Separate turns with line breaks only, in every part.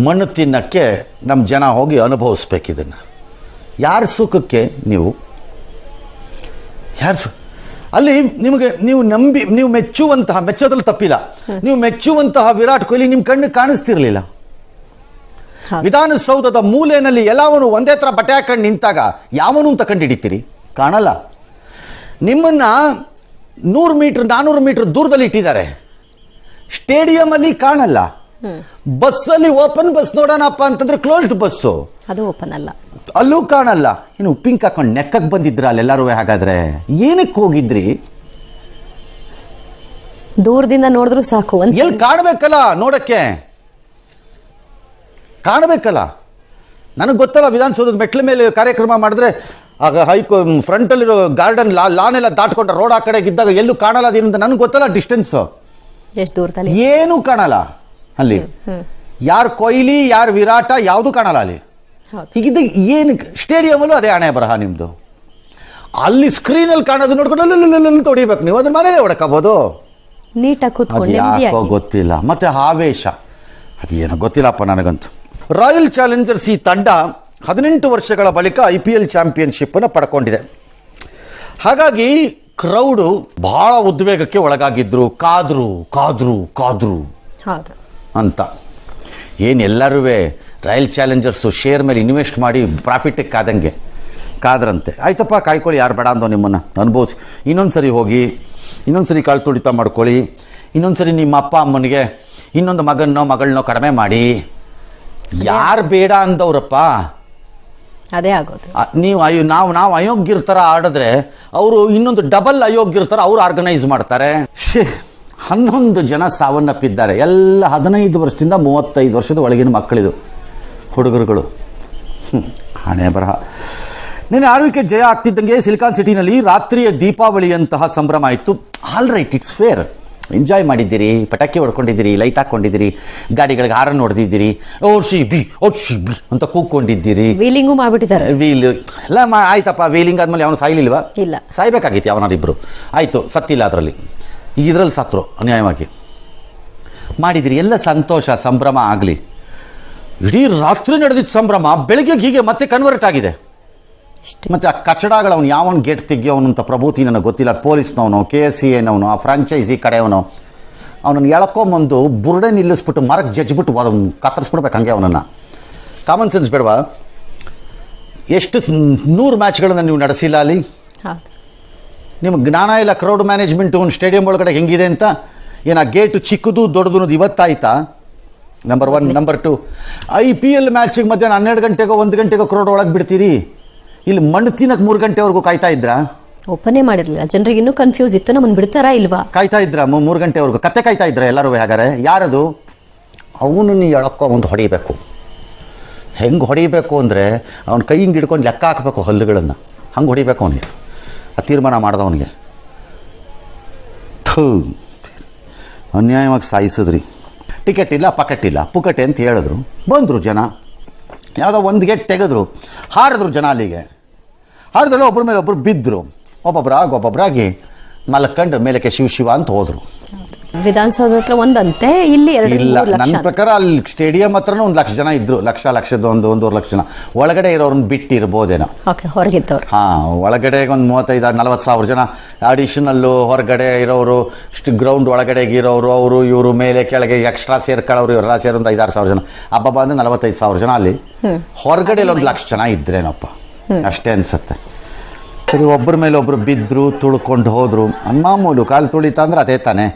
ಮಣ್ಣು ತಿನ್ನಕ್ಕೆ ನಮ್ಮ ಜನ ಹೋಗಿ ಅನುಭವಿಸ್ಬೇಕು ಇದನ್ನು. ಯಾರ ಸುಖಕ್ಕೆ ನೀವು ಯಾರು ಅಲ್ಲಿ ನಿಮಗೆ ನೀವು ಮೆಚ್ಚುವಂತಹ, ಮೆಚ್ಚೋದ್ರಲ್ಲಿ ತಪ್ಪಿಲ್ಲ, ನೀವು ಮೆಚ್ಚುವಂತಹ ವಿರಾಟ್ ಕೊಹ್ಲಿ ನಿಮ್ಮ ಕಣ್ಣು ಕಾಣಿಸ್ತಿರ್ಲಿಲ್ಲ. ವಿಧಾನಸೌಧದ ಮೂಲೆಯಲ್ಲಿ ಎಲ್ಲವನು ಒಂದೇ ತರ ಬಟ್ಟೆ ಹಾಕೊಂಡು ನಿಂತಾಗ ಯಾವನು ಅಂತ ಕಂಡು ಹಿಡಿತೀರಿ? ಕಾಣಲ್ಲ. ನಿಮ್ಮನ್ನ 100 ಮೀಟರ್ 400 ಮೀಟರ್ ದೂರದಲ್ಲಿ ಇಟ್ಟಿದ್ದಾರೆ, ಸ್ಟೇಡಿಯಂ ಅಲ್ಲಿ ಕಾಣಲ್ಲ. ಬಸ್ಸಲ್ಲಿ ಓಪನ್ ಬಸ್ ನೋಡೋಣಪ್ಪ ಅಂತಂದ್ರೆ ಕ್ಲೋಸ್ಡ್ ಬಸ್ಸು,
ಅದು ಓಪನ್ ಅಲ್ಲ,
ಅಲ್ಲೂ ಕಾಣಲ್ಲ. ಇನ್ನು ಪಿಂಕ್ ಹಾಕೊಂಡು ನೆಕ್ಕಕ್ಕೆ ಬಂದಿದ್ರ ಅಲ್ಲೆಲ್ಲರೂ? ಹಾಗಾದ್ರೆ ಏನಕ್ಕೆ ಹೋಗಿದ್ರಿ?
ದೂರದಿಂದ ನೋಡಿದ್ರು ಸಾಕು,
ಎಲ್ಲಿ ಕಾಣಬೇಕಲ್ಲ, ನೋಡಕ್ಕೆ ಕಾಣಬೇಕಲ್ಲ. ನನಗೆ ಗೊತ್ತಲ್ಲ, ವಿಧಾನಸೌಧದ ಮೆಟ್ಲ ಮೇಲೆ ಕಾರ್ಯಕ್ರಮ ಮಾಡಿದ್ರೆ ಆಗ ಫ್ರಂಟಲ್ಲಿರೋ ಗಾರ್ಡನ್ ಲಾನ್ ಎಲ್ಲ ದಾಟ್ಕೊಂಡ್ರೆ ರೋಡ್ ಆ ಕಡೆಗೆ ಇದ್ದಾಗ ಎಲ್ಲೂ ಕಾಣಲ್ಲ ಅದೇನಂತ ನನಗೆ ಗೊತ್ತಲ್ಲ. ಡಿಸ್ಟೆನ್ಸ್
ಎಷ್ಟು ದೂರದಲ್ಲಿ
ಏನೂ ಕಾಣಲ್ಲ ಅಲ್ಲಿ. ಯಾರು ಕೊಹ್ಲಿ ಯಾರು ವಿರಾಟ ಯಾವುದು ಕಾಣಲ್ಲ ಅಲ್ಲಿ. ಹೀಗಿದ್ದ ಏನು ಸ್ಟೇಡಿಯಮಲ್ಲೂ ಅದೇ ಹಣೆ ಬರಹ ನಿಮ್ದು. ಅಲ್ಲಿ ಸ್ಕ್ರೀನಲ್ಲಿ ಕಾಣೋದು ನೋಡ್ಕೊಂಡು ಅಲ್ಲೂ ಹೊಡಿಬೇಕು ನೀವು, ಅದನ್ನ ಮನೇಲೆ ಹೊಡಕಬಹುದು.
ನೀಟಾಗಿ ಕೂತ್ಕೊಂಡು
ಯಾಕೋ ಗೊತ್ತಿಲ್ಲ. ಮತ್ತೆ ಆವೇಶ ಅದೇನೋ ಗೊತ್ತಿಲ್ಲಪ್ಪ ನನಗಂತೂ. ರಾಯಲ್ ಚಾಲೆಂಜರ್ಸ್ ಈ ತಂಡ 18 ವರ್ಷಗಳ ಬಳಿಕ IPL ಚಾಂಪಿಯನ್ಶಿಪ್ ಅನ್ನು ಪಡ್ಕೊಂಡಿದೆ. ಹಾಗಾಗಿ ಕ್ರೌಡು ಬಹಳ ಉದ್ವೇಗಕ್ಕೆ ಒಳಗಾಗಿದ್ರು. ಕಾದ್ರು ಅಂತ ಏನು ಎಲ್ಲರೂ ರಾಯಲ್ ಚಾಲೆಂಜರ್ಸು ಶೇರ್ ಮೇಲೆ ಇನ್ವೆಸ್ಟ್ ಮಾಡಿ ಪ್ರಾಫಿಟ್ಟಿಗೆ ಕಾದ್ರಂತೆ. ಆಯ್ತಪ್ಪ ಕಾಯ್ಕೊಳ್ಳಿ, ಯಾರು ಬೇಡ ಅಂದೋ ನಿಮ್ಮನ್ನು ಅನುಭವಿಸಿ. ಇನ್ನೊಂದ್ಸರಿ ಹೋಗಿ ಇನ್ನೊಂದ್ಸರಿ ಕಾಳು ತುಳಿತ ಮಾಡ್ಕೊಳ್ಳಿ. ಇನ್ನೊಂದ್ಸರಿ ನಿಮ್ಮ ಅಪ್ಪ ಅಮ್ಮನಿಗೆ ಇನ್ನೊಂದು ಮಗಳನ್ನೋ ಕಡಿಮೆ ಮಾಡಿ. ಯಾರು ಬೇಡ ಅಂದವ್ರಪ್ಪ?
ಅದೇ ಆಗೋದು.
ನೀವು ನಾವು ಅಯೋಗ್ಯರ ಥರ ಆಡಿದ್ರೆ ಅವರು ಇನ್ನೊಂದು ಡಬಲ್ ಅಯೋಗ್ಯರ ಥರ ಅವ್ರು ಆರ್ಗನೈಸ್ ಮಾಡ್ತಾರೆ. 11 ಜನ ಸಾವನ್ನಪ್ಪಿದ್ದಾರೆ. ಎಲ್ಲ 15 ವರ್ಷದಿಂದ 35 ವರ್ಷದ ಒಳಗಿನ ಮಕ್ಕಳಿದು, ಹುಡುಗರುಗಳು. ಹಣೆ ಬರಹ. ನಿನ್ನೆ ಆಳ್ವಿಕೆ ಜಯ ಆಗ್ತಿದ್ದಂಗೆ ಸಿಲಿಕಾನ್ ಸಿಟಿನಲ್ಲಿ ರಾತ್ರಿಯ ದೀಪಾವಳಿಯಂತಹ ಸಂಭ್ರಮ ಇತ್ತು. All right, it's fair. Enjoy ಮಾಡಿದ್ದೀರಿ, ಪಟಾಕಿ ಹೊಡ್ಕೊಂಡಿದ್ದೀರಿ, ಲೈಟ್ ಹಾಕ್ಕೊಂಡಿದ್ದೀರಿ, ಗಾಡಿಗಳಿಗೆ ಹಾರನ್ ಹೊಡೆದಿದ್ದೀರಿ, ಓಡ್ಸಿ ಬಿ ಅಂತ ಕೂಕೊಂಡಿದ್ದೀರಿ.
ವೀಲಿಂಗು ಮಾಡ್ಬಿಟ್ಟಿದ್ದಾರೆ.
ವೀಲ್ ಎಲ್ಲ ಆಯ್ತಪ್ಪ. ವೀಲಿಂಗ್ ಆದ್ಮೇಲೆ ಅವನು ಸಾಯ್ಲಿಲ್ವಾ?
ಇಲ್ಲ,
ಸಾಯ್ಬೇಕಾಗಿತ್ತು ಅವನಾರಿಬ್ರು. ಆಯ್ತು, ಸತ್ತಿಲ್ಲ. ಅದರಲ್ಲಿ ಇದ್ರಲ್ಲಿ ಸತ್ರು ಅನ್ಯಾಯವಾಗಿ. ಮಾಡಿದಿರಿ, ಎಲ್ಲ ಸಂತೋಷ ಸಂಭ್ರಮ ಆಗಲಿ. ಇಡೀ ರಾತ್ರಿ ನಡೆದಿದ್ದ ಸಂಭ್ರಮ ಬೆಳಗ್ಗೆ ಹೀಗೆ ಮತ್ತೆ ಕನ್ವರ್ಟ್ ಆಗಿದೆ. ಮತ್ತೆ ಆ ಕಚಡಗಳು ಅವನು ಯಾವನು ಗೇಟ್ ತೆಗಿಯೋವನು ಅಂತ ಪ್ರಭೂತಿ ನನಗೆ ಗೊತ್ತಿಲ್ಲ. ಪೊಲೀಸ್ನವನು, KSCAನವನು, ಆ ಫ್ರಾಂಚೈಸಿ ಕಡೆಯವನು ಅವನನ್ನು ಎಳ್ಕೊಂಬಂದು ಬುರ್ಡೆ ನಿಲ್ಲಿಸ್ಬಿಟ್ಟು ಮರಕ್ಕೆ ಜಜ್ಬಿಟ್ಟು ಕತ್ತರಿಸ್ಬಿಡ್ಬೇಕು ಹಂಗೆ ಅವನನ್ನು. ಕಾಮನ್ ಸೆನ್ಸ್ ಬೇಡವಾ? ಎಷ್ಟು 100 ಮ್ಯಾಚ್ಗಳನ್ನು ನೀವು ನಡೆಸಿಲ್ಲ ಅಲ್ಲಿ? ನಿಮ್ಗೆ ಜ್ಞಾನ ಇಲ್ಲ. ಕ್ರೌಡ್ ಮ್ಯಾನೇಜ್ಮೆಂಟ್ ಒಂದು ಸ್ಟೇಡಿಯಂ ಒಳಗಡೆ ಹೆಂಗಿದೆ ಅಂತ. ಏನು ಆ ಗೇಟು ಚಿಕ್ಕದು ದೊಡ್ಡದು ಅನ್ನೋದು ಇವತ್ತಾಯ್ತಾ? ನಂಬರ್ 1. ನಂಬರ್ 2, IPL ಮ್ಯಾಚಿಗೆ ಮಧ್ಯಾಹ್ನ 12 ಗಂಟೆಗೋ 1 ಗಂಟೆಗೋ ಕ್ರೌಡ್ ಒಳಗೆ ಬಿಡ್ತೀರಿ. ಇಲ್ಲಿ ಮಣ್ಣು ತಿನ್ನಕ್ಕೆ 3 ಗಂಟೆವರೆಗೂ ಕಾಯ್ತಾ ಇದ್ರಾ?
ಓಪನೇ ಮಾಡಿರಲಿಲ್ಲ. ಜನರಿಗೆ ಇನ್ನೂ ಕನ್ಫ್ಯೂಸ್ ಇತ್ತು, ನಮ್ಮನ್ನು ಬಿಡ್ತಾರಾ ಇಲ್ವಾ
ಕಾಯ್ತಾ ಇದ್ರ. 3 ಗಂಟೆವರೆಗೂ ಕತ್ತೆ ಕಾಯ್ತಾ ಇದ್ರ ಎಲ್ಲರೂ. ಹಾಗಾದ್ರೆ ಯಾರದು? ಅವನು ನೀ ಎಳಕ್ಕೊಂದು ಹೊಡಿಬೇಕು. ಹೆಂಗೆ ಹೊಡಿಬೇಕು ಅಂದರೆ ಅವ್ನ ಕೈ ಹಿಂಗೆ ಹಿಡ್ಕೊಂಡು ಲೆಕ್ಕ ಹಾಕಬೇಕು ಹಲ್ಲುಗಳನ್ನು. ಹಂಗೆ ಹೊಡಿಬೇಕು ಅವನಿಗೆ. ಆ ತೀರ್ಮಾನ ಮಾಡ್ದವನಿಗೆ ಅನ್ಯಾಯವಾಗಿ ಸಾಯಿಸಿದ್ರಿ. ಟಿಕೆಟ್ ಇಲ್ಲ, ಪಕೆಟ್ ಇಲ್ಲ, ಪುಕಟೆ ಅಂತ ಹೇಳಿದ್ರು. ಬಂದರು ಜನ, ಯಾವುದೋ ಒಂದು ಗೇಟ್ ತೆಗೆದ್ರು, ಹಾರಿದ್ರು ಜನ. ಅಲ್ಲಿಗೆ ಹಾರಿದ್ರಲ್ಲ, ಒಬ್ಬರ ಮೇಲೆ ಒಬ್ಬರು ಬಿದ್ದರು. ಒಬ್ಬೊಬ್ಬರಾಗಿ ಮಲ್ಕಂಡು ಮೇಲಕ್ಕೆ ಶಿವ ಅಂತ ಹೋದ್ರು.
ವಿಧಾನಸೌಧ ಹತ್ರ ಒಂದಂತೆ, ಇಲ್ಲಿ 2
ಇಲ್ಲ. ನನ್ನ ಪ್ರಕಾರ ಅಲ್ಲಿ ಸ್ಟೇಡಿಯಂ ಹತ್ರನೂ 1 ಲಕ್ಷ ಜನ ಇದ್ರು. ಲಕ್ಷದ 1.5 ಲಕ್ಷ ಜನ. ಒಳಗಡೆ ಇರೋರನ್ನ ಬಿಟ್ಟಿರ್ಬೋದೇನೋ.
ಹೊರಗಿದ್ದವ್ರು
ಒಳಗಡೆ ಒಂದು 35-40 ಸಾವಿರ ಜನ ಅಡಿಷನಲ್ಲು. ಹೊರಗಡೆ ಇರೋರು, ಗ್ರೌಂಡ್ ಒಳಗಡೆ ಇರೋರು, ಅವರು ಇವರು ಮೇಲೆ ಕೆಳಗೆ ಎಕ್ಸ್ಟ್ರಾ ಸೇರ್ಕೊಳ್ಳೋರು, ಇವರೆಲ್ಲ ಸೇರಿ ಒಂದು 5-6 ಸಾವಿರ ಜನ. ಹಬ್ಬ ಅಂದ್ರೆ 45 ಸಾವಿರ ಜನ ಅಲ್ಲಿ. ಹೊರಗಡೆ 1 ಲಕ್ಷ ಜನ ಇದ್ರೇನಪ್ಪ, ಅಷ್ಟೇ ಅನ್ಸುತ್ತೆ. ಸರಿ, ಒಬ್ಬರ ಮೇಲೆ ಒಬ್ರು ಬಿದ್ದರು, ತುಳ್ಕೊಂಡು ಹೋದ್ರು. ಮಾಮೂಲು ಕಾಲು ತುಳಿತ ಅಂದ್ರೆ ಅದೇ ತಾನೆ.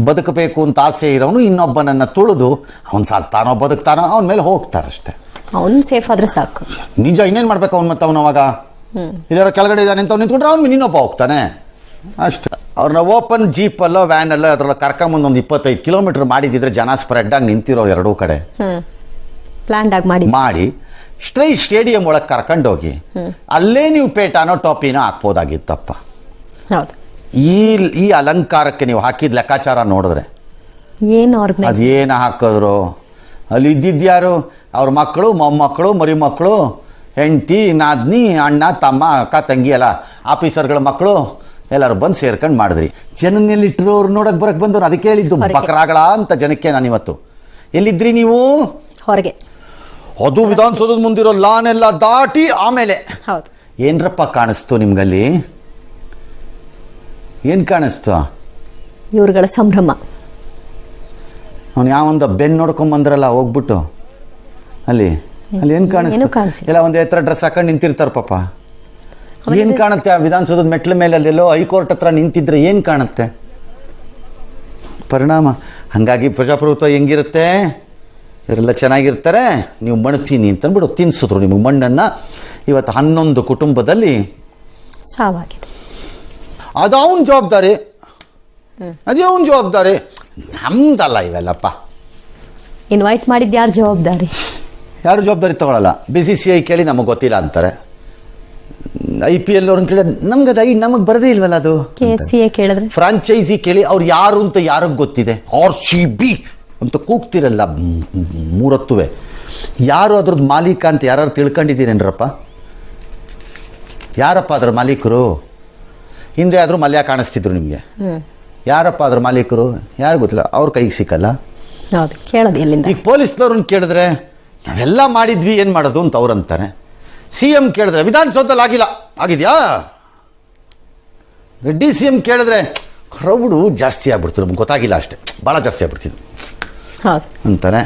ಬದುಕಬೇಕು ಅಂತ ಆಸೆ ಇರೋನು ಇನ್ನೊಬ್ಬನನ್ನು ತುಳಿದು ಅವ್ನು ಸಾಲ್ತಾನೋ ಬದುಕ್ತಾನೋ ಅವನ ಮೇಲೆ ಹೋಗ್ತಾರಷ್ಟೇ.
ಅವನು ಸೇಫ್ ಆದ್ರೆ ಸಾಕು.
ನಿಜ, ಇನ್ನೇನು ಮಾಡ್ಬೇಕು ಅವ್ನು? ಮತ್ತೆ ಅವನು ಅವಾಗ ಇಲ್ಲಾರ ಕೆಳಗಡೆ ಇದ್ದಾನೆ ಅಂತ ನಿಂತ್ಕೊಂಡ್ರೆ ಅವ್ನು ಇನ್ನೊಬ್ಬ ಹೋಗ್ತಾನೆ ಅಷ್ಟೇ. ಅವ್ರನ್ನ ಓಪನ್ ಜೀಪಲ್ಲೋ ವ್ಯಾನಲ್ಲೋ ಅದ್ರಲ್ಲ ಕರ್ಕೊಂಬಂದು ಒಂದು 25 ಕಿಲೋಮೀಟರ್ ಮಾಡಿದಿದ್ರೆ ಜನ ಸ್ಪ್ರೆಡ್ ಆಗಿ ನಿಂತಿರೋ ಎರಡೂ ಕಡೆ
ಪ್ಲಾನ್ ಆಗಿ
ಮಾಡಿ ಸ್ಟ್ರೈಟ್ ಸ್ಟೇಡಿಯಂ ಒಳಗೆ ಕರ್ಕೊಂಡೋಗಿ ಅಲ್ಲೇ ನೀವು ಪೇಟಾನೋ ಟೋಪಿನೋ ಹಾಕ್ಬೋದಾಗಿತ್ತಪ್ಪ.
ಹೌದು.
ಈ ಅಲಂಕಾರಕ್ಕೆ ನೀವು ಹಾಕಿದ ಲೆಕ್ಕಾಚಾರ ನೋಡಿದ್ರೆ
ಅದೇನು
ಹಾಕಿದ್ರು? ಅಲ್ಲಿ ಇದ್ದಿದ್ಯಾರು? ಅವ್ರ ಮಕ್ಕಳು, ಮೊಮ್ಮಕ್ಕಳು, ಮರಿಮಕ್ಕಳು, ಹೆಂಡತಿ, ನಾದ್ನಿ, ಅಣ್ಣ, ತಮ್ಮ, ಅಕ್ಕ, ತಂಗಿ, ಎಲ್ಲ ಆಫೀಸರ್ಗಳ ಮಕ್ಕಳು ಎಲ್ಲರೂ ಬಂದು ಸೇರ್ಕೊಂಡು ಮಾಡಿದ್ರಿ. ಜನನೆಲ್ಲಿಟ್ಟರು ಅವ್ರು ನೋಡಕ್ಕೆ ಬರಕ್ಕೆ ಬಂದವ್ರು. ಅದಕ್ಕೆ ಹೇಳಿದ್ದು ಬಕ್ರಾಗಳ ಅಂತ ಜನಕ್ಕೆ. ನಾನು ಇವತ್ತು ಎಲ್ಲಿದ್ರಿ ನೀವು?
ಹೊರಗೆ.
ಅದು ವಿಧಾನಸೌಧದ ಮುಂದಿರೋ ಲಾನ್ ಎಲ್ಲ ದಾಟಿ ಆಮೇಲೆ
ಹೌದು.
ಏನ್ರಪ್ಪ ಕಾಣಿಸ್ತು ನಿಮ್ಗಲ್ಲಿ? ಏನ್ ಕಾಣಿಸ್ತು?
ಇವ್ರುಗಳ ಸಂಭ್ರಮ.
ಅವ್ನು ಯಾವೊಂದ ಬೆನ್ನು ನೋಡ್ಕೊಂಡ್ ಬಂದ್ರಲ್ಲ ಹೋಗ್ಬಿಟ್ಟು ಅಲ್ಲಿ ಏನ್
ಏನೂ
ಕಾಣಿಸ್ತು?
ಕಾಣಿಸಿಲ್ಲ.
ಎಲ್ಲ ಒಂದ್ ಎತ್ತರ ಡ್ರೆಸ್ ಹಾಕೊಂಡು ನಿಂತಿರ್ತಾರ ಪಾಪ. ಏನ್ ಕಾಣುತ್ತೆ? ಆ ವಿಧಾನಸೌಧದ ಮೆಟ್ಲ ಮೇಲೆ ಅಲ್ಲೆಲ್ಲೋ ಹೈಕೋರ್ಟ್ ಹತ್ರ ನಿಂತಿದ್ರೆ ಏನ್ ಕಾಣುತ್ತೆ? ಪರಿಣಾಮ. ಹಂಗಾಗಿ ಪ್ರಜಾಪ್ರಭುತ್ವ ಹೆಂಗಿರುತ್ತೆ? ಇವರೆಲ್ಲ ಚೆನ್ನಾಗಿರ್ತಾರೆ, ನೀವು ಮಣ್ಣು ತಿನ್ನಿ ಅಂತಂದ್ಬಿಟ್ಟು ತಿನ್ಸಿದ್ರು ನಿಮಗೆ ಮಣ್ಣನ್ನ. ಇವತ್ತು 11 ಕುಟುಂಬದಲ್ಲಿ
ಸಾವಾಗಿದೆ.
ಅದು ಅವನ ಜವಾಬ್ದಾರಿ, ಅದೇ ಅವನ ಜವಾಬ್ದಾರಿ, ನಮ್ದಲ್ಲ ಇವೆಲ್ಲಪ್ಪ.
ಇನ್ವೈಟ್ ಮಾಡಿದ್ದು ಯಾರು ಜವಾಬ್ದಾರಿ?
ಯಾರು ಜವಾಬ್ದಾರಿ ತಗೊಳ್ಳಲ್ಲ. BCCI ಕೇಳಿ ನಮಗೆ ಗೊತ್ತಿಲ್ಲ ಅಂತಾರೆ. IPL ಅವ್ರನ್ನ ಕೇಳಿ ನಮಗೆ ಬರದೇ ಇಲ್ವಲ್ಲ ಅದು.
KSCA ಕೇಳಿದ್ರೆ
ಫ್ರಾಂಚೈಸಿ ಕೇಳಿ ಅವ್ರು ಯಾರು ಅಂತ ಯಾರಿಗೆ ಗೊತ್ತಿದೆ? RCB ಅಂತ ಕೂಗ್ತಿರಲ್ಲ ಮೂರತ್ತುವೆ. ಯಾರು ಅದ್ರದ್ದು ಮಾಲೀಕ ಅಂತ ಯಾರು ತಿಳ್ಕೊಂಡಿದ್ದೀರೇನ್ರಪ್ಪ? ಯಾರಪ್ಪ ಅದ್ರ ಮಾಲೀಕರು? ಹಿಂದೆ ಆದರೂ ಮಲ್ಯ ಕಾಣಿಸ್ತಿದ್ರು ನಿಮಗೆ. ಯಾರಪ್ಪ ಅದ್ರ ಮಾಲೀಕರು? ಯಾರು ಗೊತ್ತಿಲ್ಲ. ಅವ್ರ ಕೈಗೆ ಸಿಕ್ಕಲ್ಲ.
ಹೌದು, ಕೇಳೋದು ಎಲ್ಲಿಂದ?
ಈಗ ಪೊಲೀಸ್ನವ್ರನ್ನ ಕೇಳಿದ್ರೆ ನಾವೆಲ್ಲ ಮಾಡಿದ್ವಿ, ಏನು ಮಾಡೋದು ಅಂತ ಅವ್ರು ಅಂತಾರೆ. CM ಕೇಳಿದ್ರೆ ವಿಧಾನಸೌಧದಲ್ಲಿ ಆಗಿದೆಯಾ? DCM ಕೇಳಿದ್ರೆ ಕ್ರೌಡು ಜಾಸ್ತಿ ಆಗ್ಬಿಡ್ತು, ನಮ್ಗೆ ಗೊತ್ತಾಗಿಲ್ಲ ಅಷ್ಟೇ, ಭಾಳ ಜಾಸ್ತಿ ಆಗ್ಬಿಡ್ತಿದ್ರು
ಹೌದು
ಅಂತಾರೆ.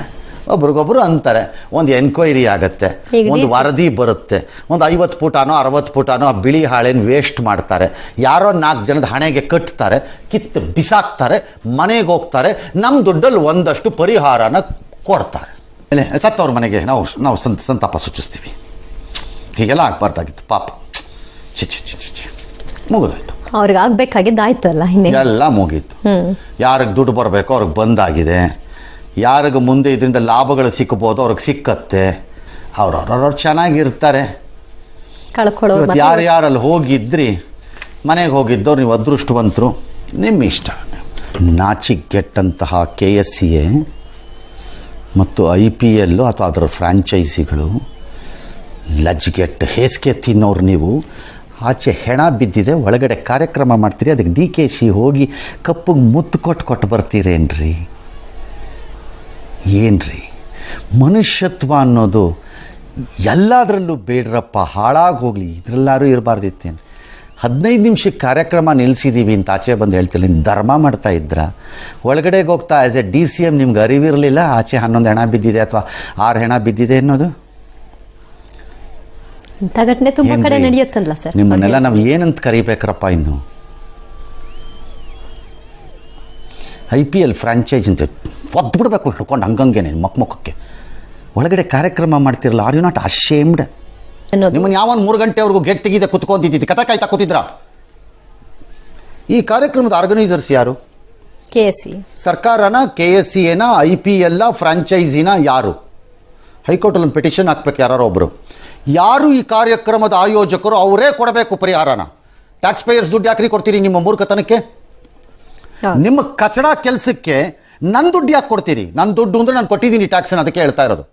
ಒಬ್ರಿಗೊಬ್ರು ಅಂತಾರೆ. ಒಂದು ಎನ್ಕ್ವೈರಿ ಆಗತ್ತೆ,
ಈಗ
ಒಂದು
DC
ವರದಿ ಬರುತ್ತೆ, ಒಂದು 50 ಫುಟಾನೋ 60 ಫುಟಾನೋ ಆ ಬಿಳಿ ಹಾಳೇನು ವೇಸ್ಟ್ ಮಾಡ್ತಾರೆ, ಯಾರೋ 4 ಜನದ ಹಣೆಗೆ ಕಟ್ತಾರೆ, ಕಿತ್ತು ಬಿಸಾಕ್ತಾರೆ, ಮನೆಗೆ ಹೋಗ್ತಾರೆ, ನಮ್ಮ ದುಡ್ಡಲ್ಲಿ ಒಂದಷ್ಟು ಪರಿಹಾರನ ಕೊಡ್ತಾರೆ. ಆಮೇಲೆ ಸತ್ತವ್ರ ಮನೆಗೆ ನಾವು ಸಂತಾಪ ಸೂಚಿಸ್ತೀವಿ. ಹೀಗೆಲ್ಲ ಆಗಬಾರ್ದಾಗಿತ್ತು ಪಾಪ. ಚಿ ಮುಗಿದೋಯ್ತು.
ಅವ್ರಿಗೆ ಆಗ್ಬೇಕಾಗಿದ್ದು ಆಯ್ತಲ್ಲ, ಹಿಂದೆ
ಎಲ್ಲ ಮುಗೀತು. ಯಾರಿಗೆ ದುಡ್ಡು ಬರಬೇಕೋ ಅವ್ರಿಗೆ ಬಂದಾಗಿದೆ. ಯಾರಿಗೆ ಮುಂದೆ ಇದರಿಂದ ಲಾಭಗಳು ಸಿಕ್ಕಬೋದು ಅವ್ರಿಗೆ ಸಿಕ್ಕತ್ತೆ. ಅವ್ರವ್ರವ್ರು ಚೆನ್ನಾಗಿರ್ತಾರೆ.
ಕಳ್ಕೊಳ್ಳೋರು
ಯಾರಲ್ಲಿ ಹೋಗಿದ್ರಿ, ಮನೆಗೆ ಹೋಗಿದ್ದವ್ರು ನೀವು ಅದೃಷ್ಟವಂತರು, ನಿಮ್ಮ ಇಷ್ಟ. ನಾಚಿಗೆಟ್ಟಂತಹ KSCA ಮತ್ತು IPL ಅಥವಾ ಅದರ ಫ್ರಾಂಚೈಸಿಗಳು, ಲಜ್ಗೆಟ್ಟು ಹೇಸಿಗೆ ತಿನ್ನೋರು ನೀವು. ಆಚೆ ಹೆಣ ಬಿದ್ದಿದೆ, ಒಳಗಡೆ ಕಾರ್ಯಕ್ರಮ ಮಾಡ್ತೀರಿ, ಅದಕ್ಕೆ DKC ಹೋಗಿ ಕಪ್ಪಿಗೆ ಮುತ್ತು ಕೊಟ್ಟು ಬರ್ತೀರೇನ್ರಿ? ಏನ್ರಿ ಮನುಷ್ಯತ್ವ ಅನ್ನೋದು? ಎಲ್ಲದರಲ್ಲೂ ಬೇಡ್ರಪ್ಪ, ಹಾಳಾಗಿ ಹೋಗಲಿ, ಇದರಲ್ಲಾರು ಇರಬಾರ್ದಿತ್ತೇನು? 15 ನಿಮಿಷಕ್ಕೆ ಕಾರ್ಯಕ್ರಮ ನಿಲ್ಲಿಸಿದ್ದೀವಿ ಅಂತ ಆಚೆ ಬಂದು ಹೇಳ್ತಿಲ್ಲ. ನೀವು ಧರ್ಮ ಮಾಡ್ತಾ ಇದ್ರ? ಒಳಗಡೆಗೆ ಹೋಗ್ತಾ ಆ್ಯಸ್ ಎ DCM ನಿಮ್ಗೆ ಅರಿವಿರಲಿಲ್ಲ ಆಚೆ 11 ಹೆಣ ಬಿದ್ದಿದೆ ಅಥವಾ 6 ಹೆಣ ಬಿದ್ದಿದೆ ಅನ್ನೋದು?
ಇಂಥ ಘಟನೆ ತುಂಬಾ ಕಡೆ ನಡೆಯುತ್ತಲ್ಲ ಸರ್.
ನಿಮ್ಮನ್ನೆಲ್ಲ ನಾವು ಏನಂತ ಕರಿಬೇಕ್ರಪ್ಪ? ಇನ್ನು IPL ಫ್ರಾಂಚೈಸ್ ಅಂತ ಒದ್ದು ಬಿಡಬೇಕು ಹಿಡ್ಕೊಂಡು ಹಂಗಂಗೆ ಮಕ್ಕಕ್ಕೆ. ಒಳಗಡೆ ಕಾರ್ಯಕ್ರಮ ಮಾಡ್ತಿರಲ್ಲ, ಆರ್ ಯು ನಾಟ್ ಅಶೇಮ್ಡ್? ನಿಮ್ಮನ್ನು ಯಾವನ್ 3 ಗಂಟೆವರೆಗೂ ಗೇಟ್ ತೆಗಿದೆ ಕುತ್ಕೊಂತಿದ್ದಿ, ಕಥ ಕಾಯ್ತಾ ಕೂತಿದ್ರ? ಈ ಕಾರ್ಯಕ್ರಮದ ಆರ್ಗನೈಸರ್ಸ್ ಯಾರು?
KSCA
ಸರ್ಕಾರನ, KSCAನ, IPL ಫ್ರಾಂಚೈಸಿನ ಯಾರು? ಹೈಕೋರ್ಟಲ್ಲಿ ಒಂದು ಪಿಟಿಷನ್ ಹಾಕ್ಬೇಕು ಯಾರು ಒಬ್ಬರು. ಯಾರು ಈ ಕಾರ್ಯಕ್ರಮದ ಆಯೋಜಕರು ಅವರೇ ಕೊಡಬೇಕು ಪರಿಹಾರನ. ಟ್ಯಾಕ್ಸ್ ಪೇಯರ್ಸ್ ದುಡ್ಡು ಯಾಕ್ರಿ ಕೊಡ್ತೀರಿ ನಿಮ್ಮ ಮೂರ್ಖತನಕ್ಕೆ? ನಿಮ್ಮ ಕಚಡ ಕೆಲಸಕ್ಕೆ ನನ್ನ ದುಡ್ಡು ಯಾಕೆ ಕೊಡ್ತೀರಿ? ನನ್ನ ದುಡ್ಡು ಅಂದರೆ ನಾನು ಕೊಟ್ಟಿದ್ದೀನಿ ಟ್ಯಾಕ್ಸನ್ನು, ಅದಕ್ಕೆ ಹೇಳ್ತಾ ಇರೋದು.